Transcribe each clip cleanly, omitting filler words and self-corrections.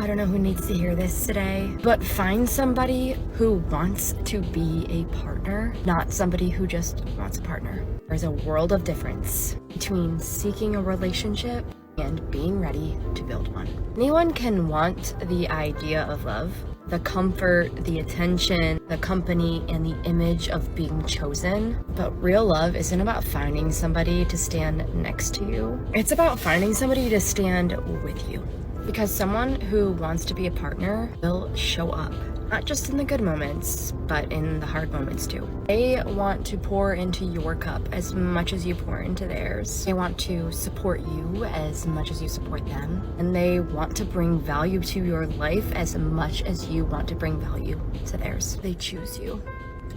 I don't know who needs to hear this today, but find somebody who wants to be a partner, not somebody who just wants a partner. There's a world of difference between seeking a relationship and being ready to build one. Anyone can want the idea of love, the comfort, the attention, the company, and the image of being chosen. But real love isn't about finding somebody to stand next to you. It's about finding somebody to stand with you. Because someone who wants to be a partner will show up, not just in the good moments, but in the hard moments too. They want to pour into your cup as much as you pour into theirs. They want to support you as much as you support them. And they want to bring value to your life as much as you want to bring value to theirs. They choose you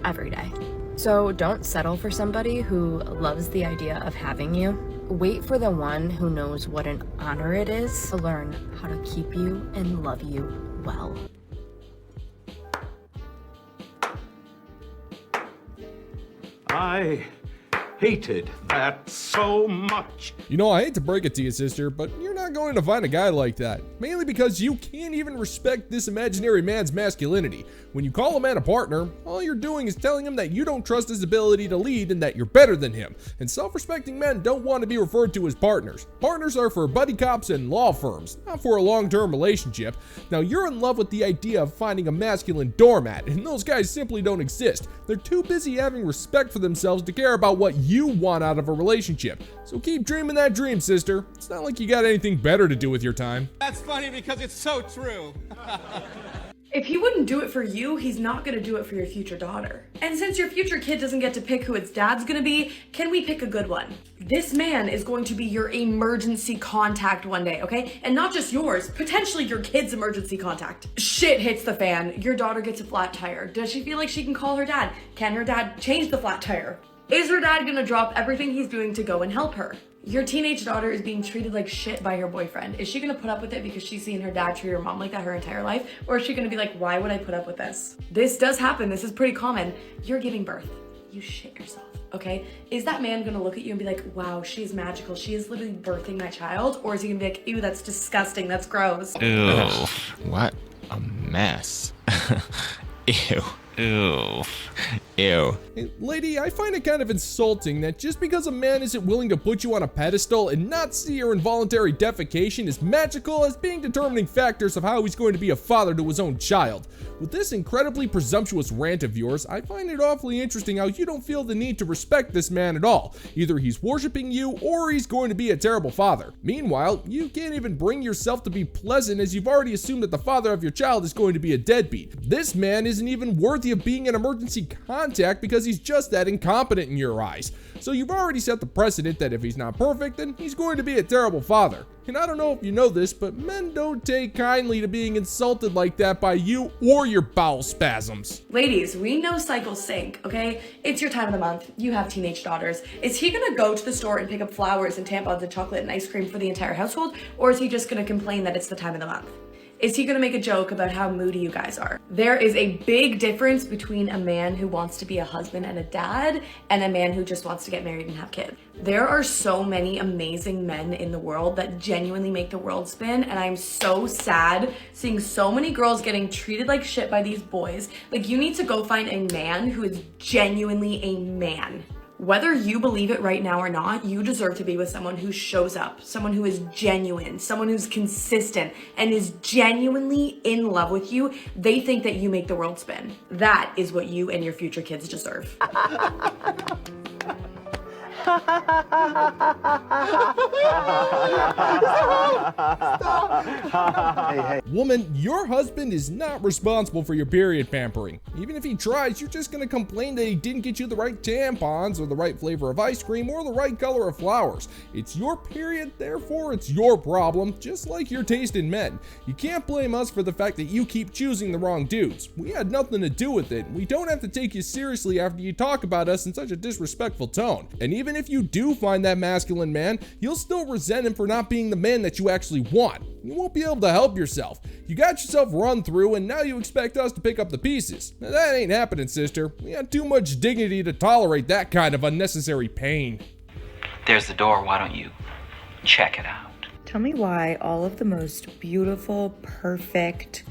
every day. So don't settle for somebody who loves the idea of having you. Wait for the one who knows what an honor it is to learn how to keep you and love you well. I hated that so much. You know, I hate to break it to you, sister, but you're not going to find a guy like that. Mainly because you can't even respect this imaginary man's masculinity. When you call a man a partner, all you're doing is telling him that you don't trust his ability to lead and that you're better than him. And self-respecting men don't want to be referred to as partners. Partners are for buddy cops and law firms, not for a long-term relationship. Now, you're in love with the idea of finding a masculine doormat, and those guys simply don't exist. They're too busy having respect for themselves to care about what you want out of a relationship. So keep dreaming that dream, sister. It's not like you got anything better to do with your time. That's funny because it's so true. If he wouldn't do it for you, he's not gonna do it for your future daughter. And since your future kid doesn't get to pick who its dad's gonna be, can we pick a good one? This man is going to be your emergency contact one day, okay? And not just yours, potentially your kid's emergency contact. Shit hits the fan, your daughter gets a flat tire. Does she feel like she can call her dad? Can her dad change the flat tire? Is her dad gonna drop everything he's doing to go and help her? Your teenage daughter is being treated like shit by her boyfriend. Is she gonna put up with it because she's seen her dad treat her mom like that her entire life? Or is she gonna be like, why would I put up with this? This does happen, this is pretty common. You're giving birth, you shit yourself, okay? Is that man gonna look at you and be like, wow, she is magical, she is literally birthing my child? Or is he gonna be like, ew, that's disgusting, that's gross? Ew, what a mess. Ew. Ew. Ew. Hey, lady, I find it kind of insulting that just because a man isn't willing to put you on a pedestal and not see your involuntary defecation as magical as being determining factors of how he's going to be a father to his own child. With this incredibly presumptuous rant of yours, I find it awfully interesting how you don't feel the need to respect this man at all. Either he's worshiping you or he's going to be a terrible father. Meanwhile, you can't even bring yourself to be pleasant as you've already assumed that the father of your child is going to be a deadbeat. This man isn't even worthy of being an emergency contact because he's just that incompetent in your eyes. So you've already set the precedent that if he's not perfect, then he's going to be a terrible father. And I don't know if you know this, but men don't take kindly to being insulted like that by you or your bowel spasms. Ladies, we know cycles sync, okay? It's your time of the month. You have teenage daughters. Is he gonna go to the store and pick up flowers and tampons and chocolate and ice cream for the entire household? Or is he just gonna complain that it's the time of the month? Is he gonna make a joke about how moody you guys are? There is a big difference between a man who wants to be a husband and a dad and a man who just wants to get married and have kids. There are so many amazing men in the world that genuinely make the world spin, and I'm so sad seeing so many girls getting treated like shit by these boys. Like, you need to go find a man who is genuinely a man. Whether you believe it right now or not, you deserve to be with someone who shows up, someone who is genuine, someone who's consistent and is genuinely in love with you. They think that you make the world spin. That is what you and your future kids deserve. Woman, your husband is not responsible for your period pampering. Even if he tries, you're just gonna complain that he didn't get you the right tampons or the right flavor of ice cream or the right color of flowers. It's your period, therefore it's your problem, just like your taste in men. You can't blame us for the fact that you keep choosing the wrong dudes. We had nothing to do with it. We don't have to take you seriously after you talk about us in such a disrespectful tone. And even if you do find that masculine man, you'll still resent him for not being the man that you actually want. You won't be able to help yourself. You got yourself run through and now you expect us to pick up the pieces. Now, that ain't happening, sister. We got too much dignity to tolerate that kind of unnecessary pain. There's the door, why don't you check it out? Tell me why all of the most beautiful, perfect,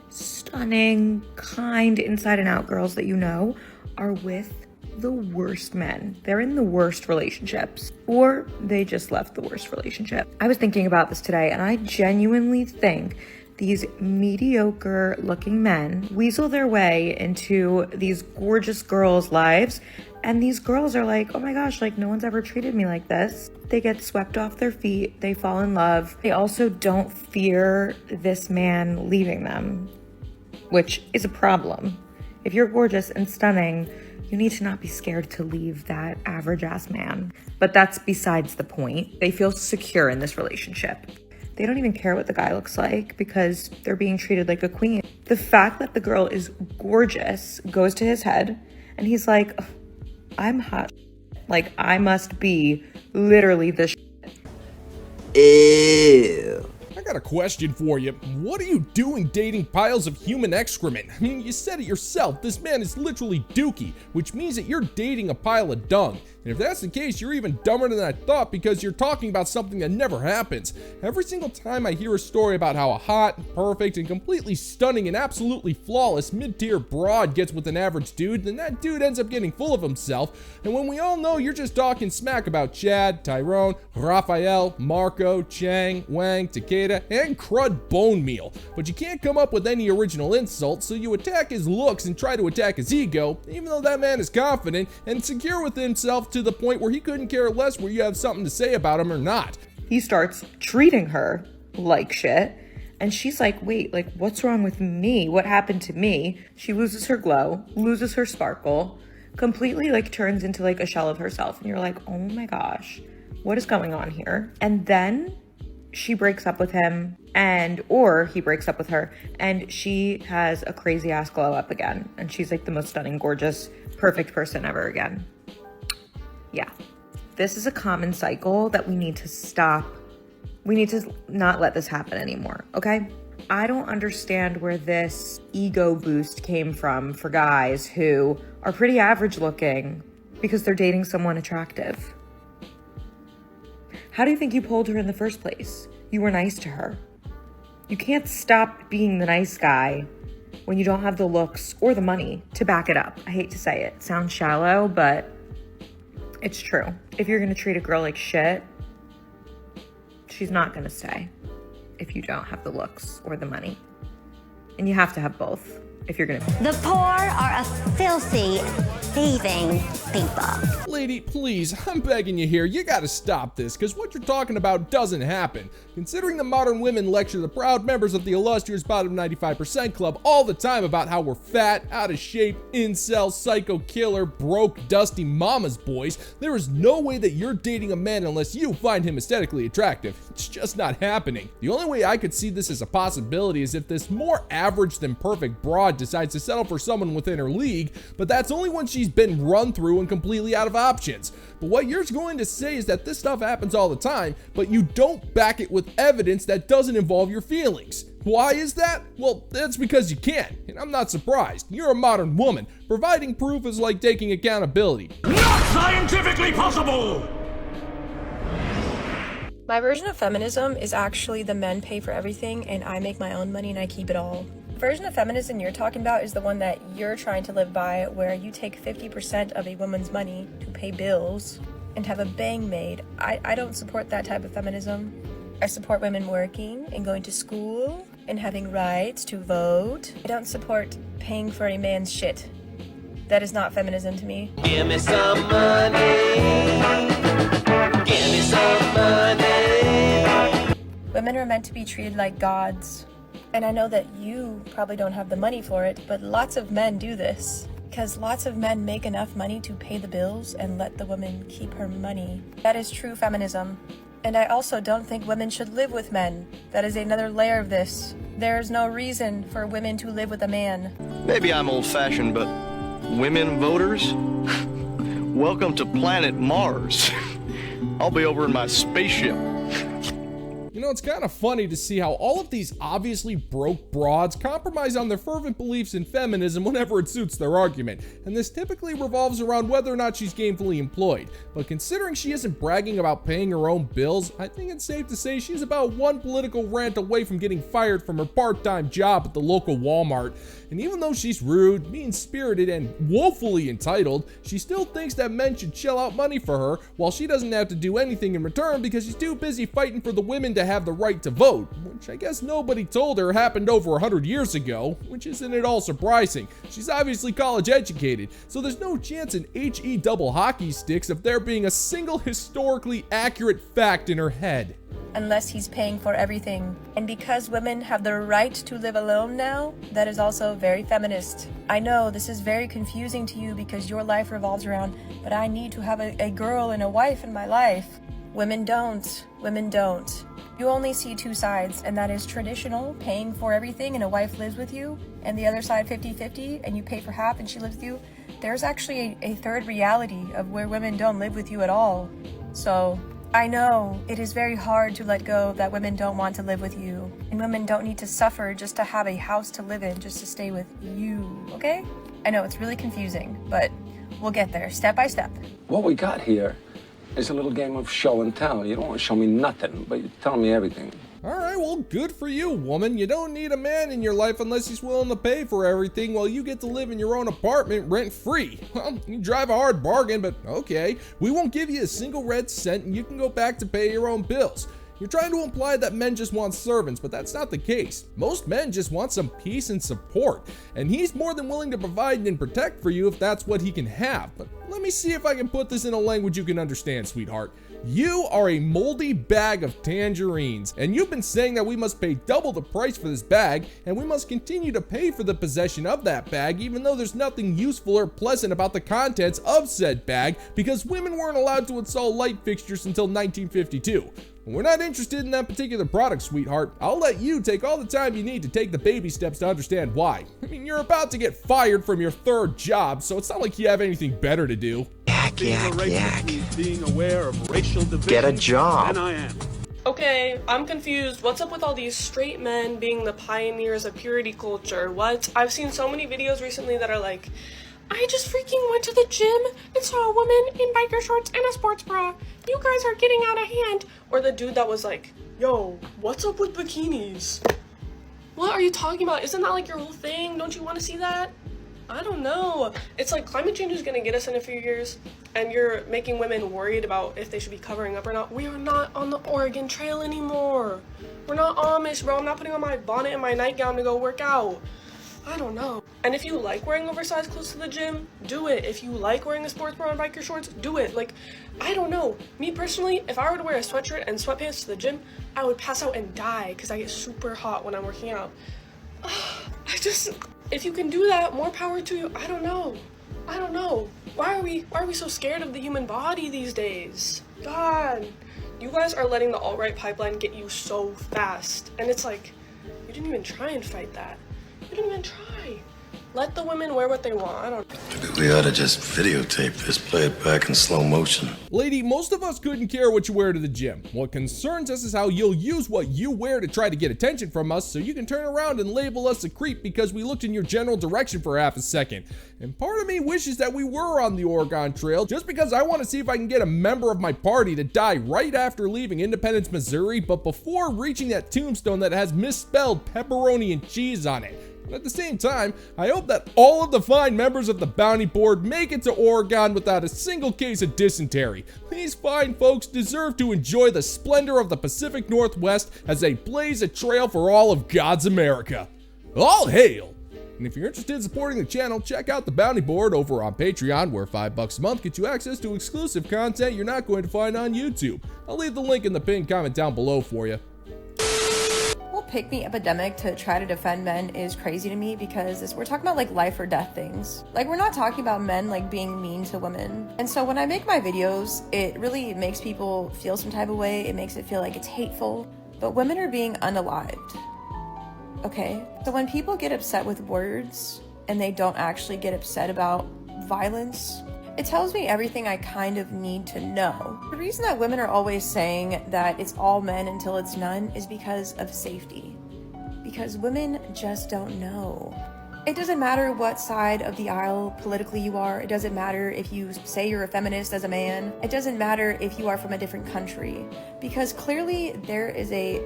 stunning, kind, inside and out girls that you know are with the worst men. They're in the worst relationships, or they just left the worst relationship. I was thinking about this today, and I genuinely think these mediocre looking men weasel their way into these gorgeous girls' lives, and these girls are like, oh my gosh, like no one's ever treated me like this. They get swept off their feet, they fall in love. They also don't fear this man leaving them, which is a problem. If you're gorgeous and stunning, you need to not be scared to leave that average ass man. But that's besides the point. They feel secure in this relationship. They don't even care what the guy looks like because they're being treated like a queen. The fact that the girl is gorgeous goes to his head, and he's like, I'm hot. Like, I must be literally the Ew. I got a question for you. What are you doing dating piles of human excrement? I mean, you said it yourself. This man is literally dookie, which means that you're dating a pile of dung. And if that's the case, you're even dumber than I thought because you're talking about something that never happens. Every single time I hear a story about how a hot, perfect, and completely stunning and absolutely flawless mid-tier broad gets with an average dude, then that dude ends up getting full of himself. And when we all know you're just talking smack about Chad, Tyrone, Raphael, Marco, Chang, Wang, Takeda, and Crud Bone Meal. But you can't come up with any original insults, so you attack his looks and try to attack his ego, even though that man is confident and secure with himself to the point where he couldn't care less whether you have something to say about him or not. He starts treating her like shit, and she's like, wait, like what's wrong with me? What happened to me? She loses her glow, loses her sparkle, completely like turns into like a shell of herself, and you're like, oh my gosh, what is going on here? And then she breaks up with him, or he breaks up with her, and she has a crazy ass glow up again, and she's like the most stunning, gorgeous, perfect person ever again. Yeah, this is a common cycle that we need to stop. We need to not let this happen anymore, okay? I don't understand where this ego boost came from for guys who are pretty average looking because they're dating someone attractive. How do you think you pulled her in the first place? You were nice to her. You can't stop being the nice guy when you don't have the looks or the money to back it up. I hate to say it. It sounds shallow, but it's true. If you're gonna treat a girl like shit, she's not gonna stay if you don't have the looks or the money. And you have to have both if you're gonna. The poor are a filthy, thieving people. Lady, please, I'm begging you here, you gotta stop this, because what you're talking about doesn't happen. Considering the modern women lecture the proud members of the illustrious Bottom 95% Club all the time about how we're fat, out of shape, incel, psycho killer, broke, dusty mama's boys, there is no way that you're dating a man unless you find him aesthetically attractive. It's just not happening. The only way I could see this as a possibility is if this more average than perfect broad decides to settle for someone within her league, but that's only when she's been run through and completely out of options. But what you're going to say is that this stuff happens all the time, but you don't back it with evidence that doesn't involve your feelings. Why is that? Well, that's because you can, and I'm not surprised. You're a modern woman. Providing proof is like taking accountability. Not scientifically possible! My version of feminism is actually the men pay for everything and I make my own money and I keep it all. The version of feminism you're talking about is the one that you're trying to live by, where you take 50% of a woman's money to pay bills and have a bang maid. I don't support that type of feminism. I support women working and going to school and having rights to vote. I don't support paying for a man's shit. That is not feminism to me. Give me some money. Give me some money. Women are meant to be treated like gods. And I know that you probably don't have the money for it, but lots of men do this. Because lots of men make enough money to pay the bills and let the woman keep her money. That is true feminism. And I also don't think women should live with men. That is another layer of this. There's no reason for women to live with a man. Maybe I'm old-fashioned, but women voters? Welcome to planet Mars. I'll be over in my spaceship. It's kind of funny to see how all of these obviously broke broads compromise on their fervent beliefs in feminism whenever it suits their argument, and this typically revolves around whether or not she's gainfully employed. But considering she isn't bragging about paying her own bills, I think it's safe to say she's about one political rant away from getting fired from her part-time job at the local Walmart. And even though she's rude, mean-spirited, and woefully entitled, she still thinks that men should shell out money for her, while she doesn't have to do anything in return because she's too busy fighting for the women to have the right to vote, which I guess nobody told her happened over 100 years ago, which isn't at all surprising. She's obviously college educated, so there's no chance in HE double hockey sticks of there being a single historically accurate fact in her head. Unless he's paying for everything. And because women have the right to live alone now, that is also very feminist. I know this is very confusing to you because your life revolves around, but I need to have a girl and a wife in my life. Women don't. Women don't. You only see two sides, and that is traditional, paying for everything and a wife lives with you, and the other side 50-50, and you pay for half and she lives with you. There's actually a third reality of where women don't live with you at all. So I know it is very hard to let go that women don't want to live with you, and women don't need to suffer just to have a house to live in, just to stay with you, okay? I know it's really confusing, but we'll get there step by step. What we got here is a little game of show and tell. You don't want to show me nothing, but you tell me everything. Alright, well, good for you, woman. You don't need a man in your life unless he's willing to pay for everything while you get to live in your own apartment rent-free. Well, you drive a hard bargain, but okay. We won't give you a single red cent and you can go back to pay your own bills. You're trying to imply that men just want servants, but that's not the case. Most men just want some peace and support, and he's more than willing to provide and protect for you if that's what he can have. But let me see if I can put this in a language you can understand, sweetheart. You are a moldy bag of tangerines, and you've been saying that we must pay double the price for this bag, and we must continue to pay for the possession of that bag, even though there's nothing useful or pleasant about the contents of said bag, because women weren't allowed to install light fixtures until 1952. We're not interested in that particular product, sweetheart. I'll let you take all the time you need to take the baby steps to understand why. I mean, you're about to get fired from your third job, so it's not like you have anything better to do. Yak. Being aware of racial division. Get a job. And I am. Okay, I'm confused. What's up with all these straight men being the pioneers of purity culture? What? I've seen so many videos recently that are like, I just freaking went to the gym and saw a woman in biker shorts and a sports bra. You guys are getting out of hand. Or the dude that was like, yo, what's up with bikinis? What are you talking about? Isn't that like your whole thing? Don't you want to see that? I don't know. It's like climate change is gonna get us in a few years, and you're making women worried about if they should be covering up or not. We are not on the Oregon Trail anymore. We're not Amish, bro. I'm not putting on my bonnet and my nightgown to go work out. I don't know. And if you like wearing oversized clothes to the gym, do it. If you like wearing a sports bra and biker shorts, do it. Like, I don't know. Me personally, if I were to wear a sweatshirt and sweatpants to the gym, I would pass out and die because I get super hot when I'm working out. If you can do that, more power to you. I don't know. Why are we so scared of the human body these days? God, you guys are letting the alt-right pipeline get you so fast. And it's like, you didn't even try and fight that. You didn't even try. Let the women wear what they want. I don't know. Maybe we ought to just videotape this, play it back in slow motion. Lady, most of us couldn't care what you wear to the gym. What concerns us is how you'll use what you wear to try to get attention from us so you can turn around and label us a creep because we looked in your general direction for half a second. And part of me wishes that we were on the Oregon Trail just because I want to see if I can get a member of my party to die right after leaving Independence, Missouri, but before reaching that tombstone that has misspelled pepperoni and cheese on it. At the same time, I hope that all of the fine members of the bounty board make it to Oregon without a single case of dysentery. These fine folks deserve to enjoy the splendor of the Pacific Northwest as they blaze a trail for all of God's America. All hail! And if you're interested in supporting the channel, check out the bounty board over on Patreon, where $5 a month gets you access to exclusive content you're not going to find on YouTube. I'll leave the link in the pinned comment down below for you. Pick me epidemic to try to defend men is crazy to me because we're talking about like life or death things. Like, we're not talking about men like being mean to women. And so when I make my videos, it really makes people feel some type of way. It makes it feel like it's hateful, but women are being unalived. Okay, so when people get upset with words and they don't actually get upset about violence, It tells me everything I kind of need to know. The reason that women are always saying that it's all men until it's none is because of safety. Because women just don't know. It doesn't matter what side of the aisle politically you are. It doesn't matter if you say you're a feminist as a man. It doesn't matter if you are from a different country. Because clearly there is a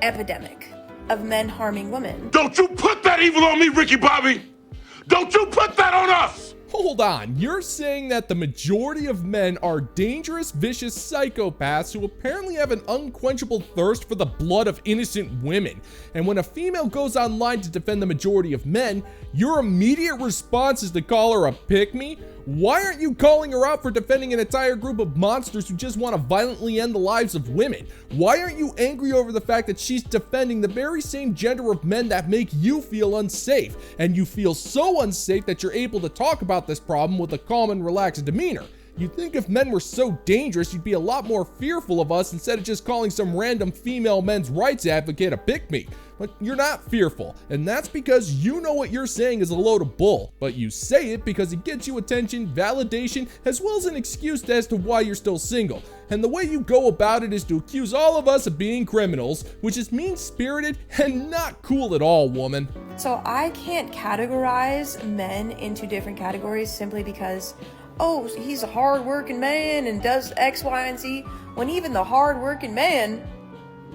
epidemic of men harming women. Don't you put that evil on me, Ricky Bobby! Don't you put that on us! Hold on, you're saying that the majority of men are dangerous, vicious psychopaths who apparently have an unquenchable thirst for the blood of innocent women. And when a female goes online to defend the majority of men, your immediate response is to call her a pick-me? Why aren't you calling her out for defending an entire group of monsters who just want to violently end the lives of women? Why aren't you angry over the fact that she's defending the very same gender of men that make you feel unsafe? And you feel so unsafe that you're able to talk about this problem with a calm and relaxed demeanor. You'd think if men were so dangerous, you'd be a lot more fearful of us instead of just calling some random female men's rights advocate a pick-me. But you're not fearful, and that's because you know what you're saying is a load of bull. But you say it because it gets you attention, validation, as well as an excuse as to why you're still single. And the way you go about it is to accuse all of us of being criminals, which is mean-spirited and not cool at all, woman. So I can't categorize men into different categories simply because, oh, he's a hard-working man and does X, Y, and Z, when even the hard-working men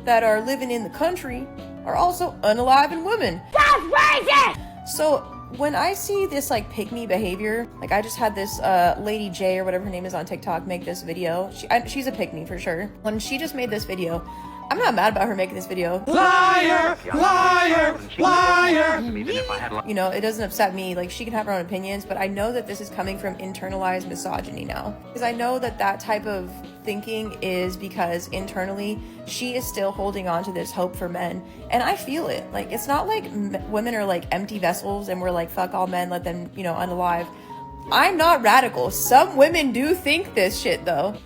that are living in the country are also unaliving women. That's racist! So when I see this like pick-me behavior, like I just had this Lady J or whatever her name is on TikTok make this video. She's a pick-me for sure. When she just made this video, I'm not mad about her making this video. Liar! Liar! Liar! You know, it doesn't upset me. Like, she can have her own opinions, but I know that this is coming from internalized misogyny now. Because I know that that type of thinking is because internally she is still holding on to this hope for men. And I feel it. Like, it's not like women are like empty vessels and we're like, fuck all men, let them, you know, unalive. I'm not radical. Some women do think this shit, though.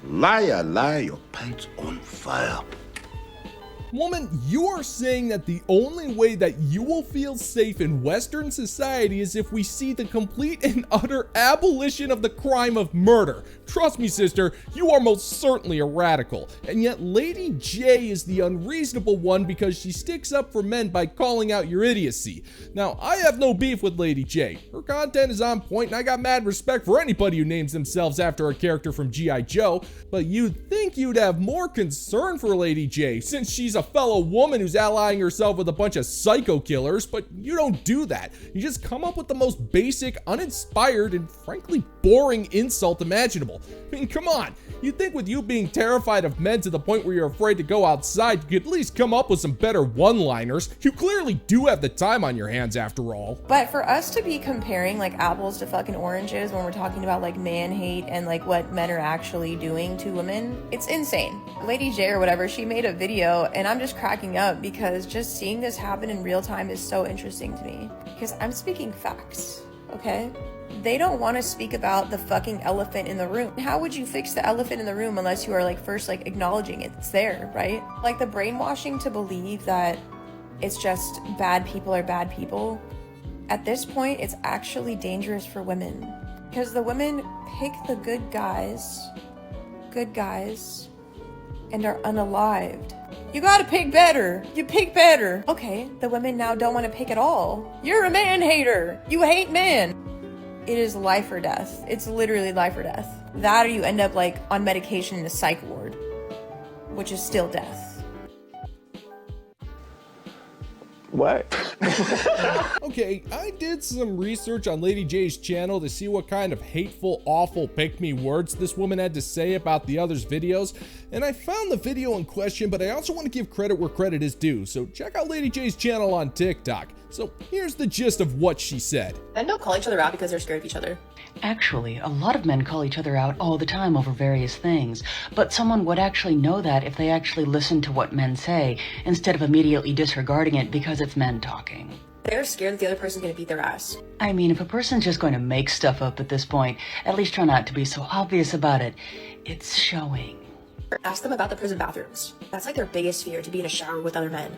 Liar, liar, your pants on fire. Woman, you are saying that the only way that you will feel safe in Western society is if we see the complete and utter abolition of the crime of murder. Trust me, sister, you are most certainly a radical. And yet Lady J is the unreasonable one because she sticks up for men by calling out your idiocy. Now, I have no beef with Lady J. Her content is on point and I got mad respect for anybody who names themselves after a character from G.I. Joe, but you'd think you'd have more concern for Lady J since she's a fellow woman who's allying herself with a bunch of psycho killers, but you don't do that. You just come up with the most basic, uninspired, and frankly boring insult imaginable. I mean, come on. You'd think with you being terrified of men to the point where you're afraid to go outside, you could at least come up with some better one-liners. You clearly do have the time on your hands after all. But for us to be comparing like apples to fucking oranges when we're talking about like man hate and like what men are actually doing to women, it's insane. Lady J or whatever, she made a video and I'm just cracking up because just seeing this happen in real time is so interesting to me. Because I'm speaking facts, okay? They don't want to speak about the fucking elephant in the room. How would you fix the elephant in the room unless you are like first like acknowledging it's there, right? Like the brainwashing to believe that it's just bad people are bad people. At this point, it's actually dangerous for women because the women pick the good guys, and are unalived. You gotta pick better. You pick better. Okay, the women now don't want to pick at all. You're a man hater. You hate men. It is life or death. It's literally life or death. That or you end up like on medication in a psych ward, which is still death. What? Okay, I did some research on Lady J's channel to see what kind of hateful, awful pick-me words this woman had to say about the others' videos, and I found the video in question, but I also want to give credit where credit is due, so check out Lady J's channel on TikTok. So here's the gist of what she said. Men don't call each other out because they're scared of each other. Actually, a lot of men call each other out all the time over various things, but someone would actually know that if they actually listened to what men say, instead of immediately disregarding it because it's men talking. They're scared that the other person's gonna beat their ass. I mean, if a person's just going to make stuff up at this point, at least try not to be so obvious about it. It's showing. Ask them about the prison bathrooms. That's like their biggest fear, to be in a shower with other men.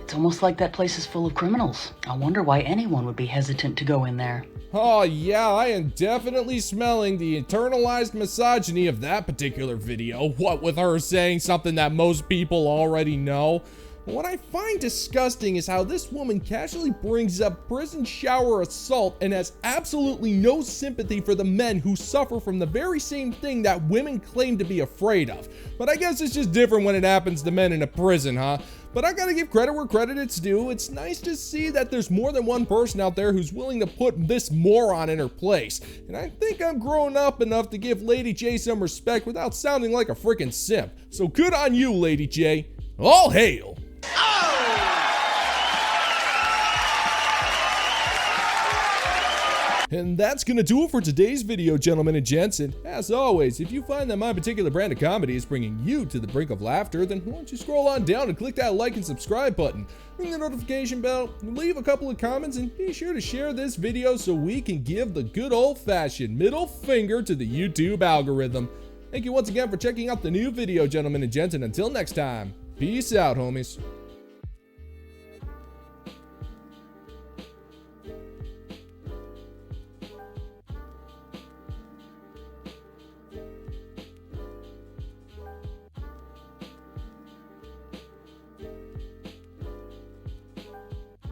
It's almost like that place is full of criminals. I wonder why anyone would be hesitant to go in there. Oh yeah, I am definitely smelling the internalized misogyny of that particular video. What with her saying something that most people already know. What I find disgusting is how this woman casually brings up prison shower assault and has absolutely no sympathy for the men who suffer from the very same thing that women claim to be afraid of. But I guess it's just different when it happens to men in a prison, huh? But I gotta give credit where credit is due. It's nice to see that there's more than one person out there who's willing to put this moron in her place. And I think I'm grown up enough to give Lady J some respect without sounding like a freaking simp. So good on you, Lady J. All hail! And that's gonna do it for today's video, gentlemen and gents. And as always, if you find that my particular brand of comedy is bringing you to the brink of laughter, then why don't you scroll on down and click that like and subscribe button, ring the notification bell, leave a couple of comments, and be sure to share this video so we can give the good old-fashioned middle finger to the YouTube algorithm. Thank you once again for checking out the new video, gentlemen and gents, and until next time, peace out, homies.